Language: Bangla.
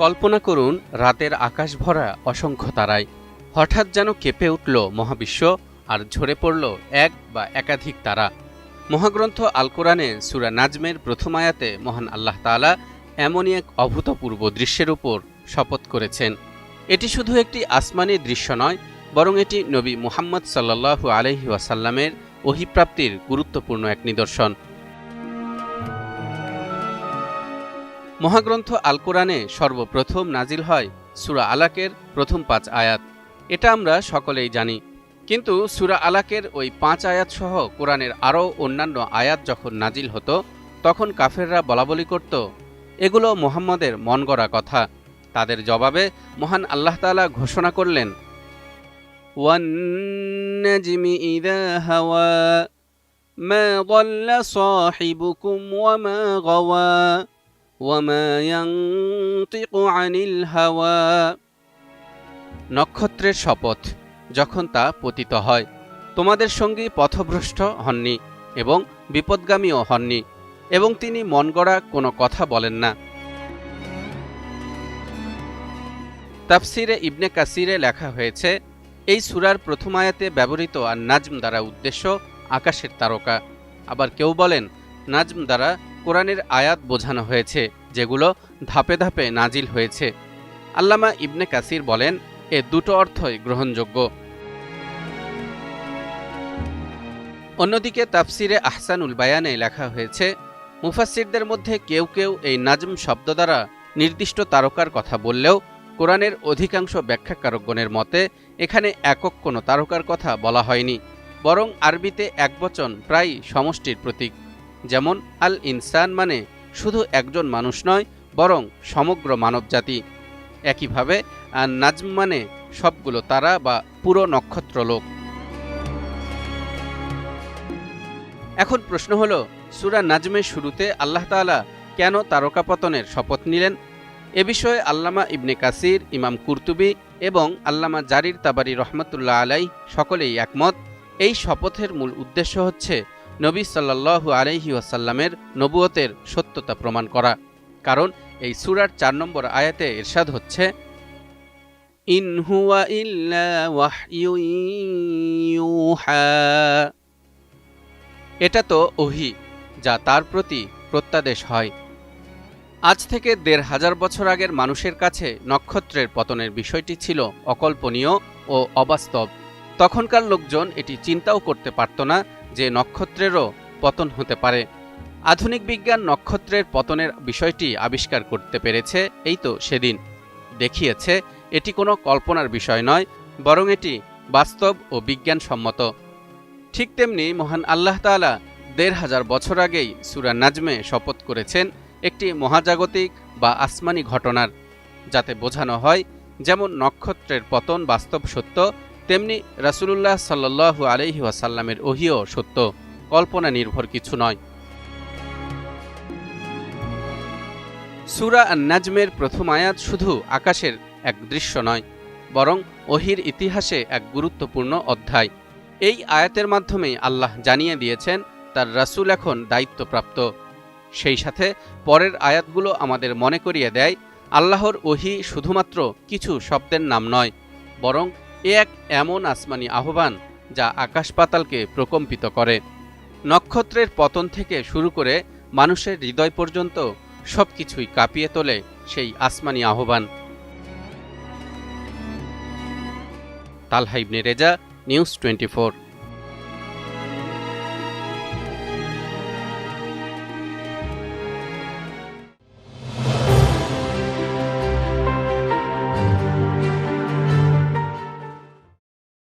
কল্পনা করুন রাতের আকাশ ভরা অসংখ্য তারায় হঠাৎ যেন কেঁপে উঠল মহাবিশ্ব আর ঝরে পড়ল এক বা একাধিক তারা। মহাগ্রন্থ আল কোরআনে সূরা নাজমের প্রথম আয়াতে মহান আল্লাহ তাআলা এমনই এক অভূতপূর্ব দৃশ্যের উপর শপথ করেছেন। এটি শুধু একটি আসমানি দৃশ্য নয়, বরং এটি নবী মুহাম্মদ সাল্লাল্লাহু আলাইহি ওয়াসাল্লামের ওহীপ্রাপ্তির গুরুত্বপূর্ণ এক নিদর্শন। মহাগ্রন্থ আল কোরআনে সর্বপ্রথম নাজিল হয় সূরা আলাকের প্রথম ৫ আয়াত। এটা আমরা সকলেই জানি, কিন্তু সূরা আলাকের ওই ৫ আয়াত সহ কোরআনের আরও অন্যান্য আয়াত যখন নাজিল হতো, তখন কাফেররা বলাবলি করত এগুলো মুহাম্মদের মন গড়া কথা। তাদের জবাবে মহান আল্লাহ তাআলা ঘোষণা করলেন, ওয়ান-নাজমি ইযা হাওয়া মা যাল্লা সাহিবুকুম ওয়া মা গাওয়া ওয়ামা ইয়ানতিকু আনিল হাওয়া। নক্ষত্রের শপথ, যখন তা পতিত হয়, তোমাদের সঙ্গী পথভ্রষ্ট হননি এবং বিপদগামীও হননি, এবং তিনি মন গড়া কোনো কথা বলেন না। তাফসিরে ইবনে কাসিরে লেখা হয়েছে, এই সূরার প্রথম আয়াতে ব্যবহৃত আর নাজম দ্বারা উদ্দেশ্য আকাশের তারকা। আবার কেউ বলেন নাজম দ্বারা কোরআনের আয়াত বোঝানো হয়েছে, যেগুলো ধাপে ধাপে নাজিল হয়েছে। আল্লামা ইবনে কাসির বলেন, এ দুটো অর্থই গ্রহণযোগ্য। অন্যদিকে তাফসিরে আহসানুল বায়ানে লেখা হয়েছে, মুফাসসিরদের মধ্যে কেউ কেউ এই নাজম শব্দ দ্বারা নির্দিষ্ট তারকার কথা বললেও কোরআনের অধিকাংশ ব্যাখ্যাকারকগণের মতে এখানে একক কোনো তারকার কথা বলা হয়নি, বরং আরবিতে একবচন প্রায় সমষ্টির প্রতীক। যেমন আল ইনসান মানে শুধু একজন মানুষ নয়, বরং সমগ্র মানবজাতি। একইভাবে আর নাজম মানে সবগুলো তারা বা পুরো নক্ষত্রলোক। এখন প্রশ্ন হলো, সূরা নাজমের শুরুতে আল্লাহ তাআলা কেন তারকাপতনের শপথ নিলেন? এ বিষয়ে আল্লামা ইবনে কাসির, ইমাম কুরতুবী এবং আল্লামা জারির তাবারি রহমতুল্লাহ আলাইহ সকলেই একমত। এই শপথের মূল উদ্দেশ্য হচ্ছে নবী সাল্লাল্লাহু আলাইহি ওয়াসাল্লামের নবুয়তের সত্যতা প্রমাণ করা। কারণ এই সূরার ৪ নম্বর আয়াতে ইরশাদ হচ্ছে, ইন হুয়া ইল্লা ওয়াহয়ুন ইউহা। এটা তো ওহী, যা তার প্রতি প্রত্যাদেশ হয়। আজ থেকে ১৫০০ বছর আগের মানুষের কাছে নক্ষত্রের পতনের বিষয়টি ছিল অকল্পনীয় ও অবাস্তব। তখনকার লোকজন এটি চিন্তাও করতে পারত না যে নক্ষত্রেরও পতন হতে পারে। আধুনিক বিজ্ঞান নক্ষত্রের পতনের বিষয়টি আবিষ্কার করতে পেরেছে এই তো সেদিন। দেখিয়েছে এটি কোনো কল্পনার বিষয় নয়, বরং এটি বাস্তব ও বিজ্ঞানসম্মত। ঠিক তেমনি মহান আল্লাহ তাআলা ১৫০০ বছর আগেই সূরা নাজমে শপথ করেছেন একটি মহাজাগতিক বা আসমানি ঘটনার, যাতে বোঝানো হয় যেমন নক্ষত্রের পতন বাস্তব সত্য, তেমনি রাসূলুল্লাহ সাল্লাল্লাহু আলাইহি ওয়াসাল্লামের ওহীও সত্য, কল্পনা নির্ভর কিছু নয়। সূরা আন-নাজমের প্রথম আয়াত শুধু আকাশের এক দৃশ্য নয়, বরং ওহীর ইতিহাসে এক গুরুত্বপূর্ণ অধ্যায়। এই আয়াতের মাধ্যমেই আল্লাহ জানিয়ে দিয়েছেন তার রাসূল এখন দায়িত্বপ্রাপ্ত। সেই সাথে পরের আয়াতগুলো আমাদের মনে করিয়ে দেয় আল্লাহর ওহী শুধুমাত্র কিছু শব্দের নাম নয়, বরং এ এক এমন আসমানি আহ্বান যা আকাশ পাতালকে প্রকম্পিত করে। নক্ষত্রের পতন থেকে শুরু করে মানুষের হৃদয় পর্যন্ত সবকিছুই কাঁপিয়ে তোলে সেই আসমানি আহ্বান। তালহা ইবনে রেজা, নিউজ 24।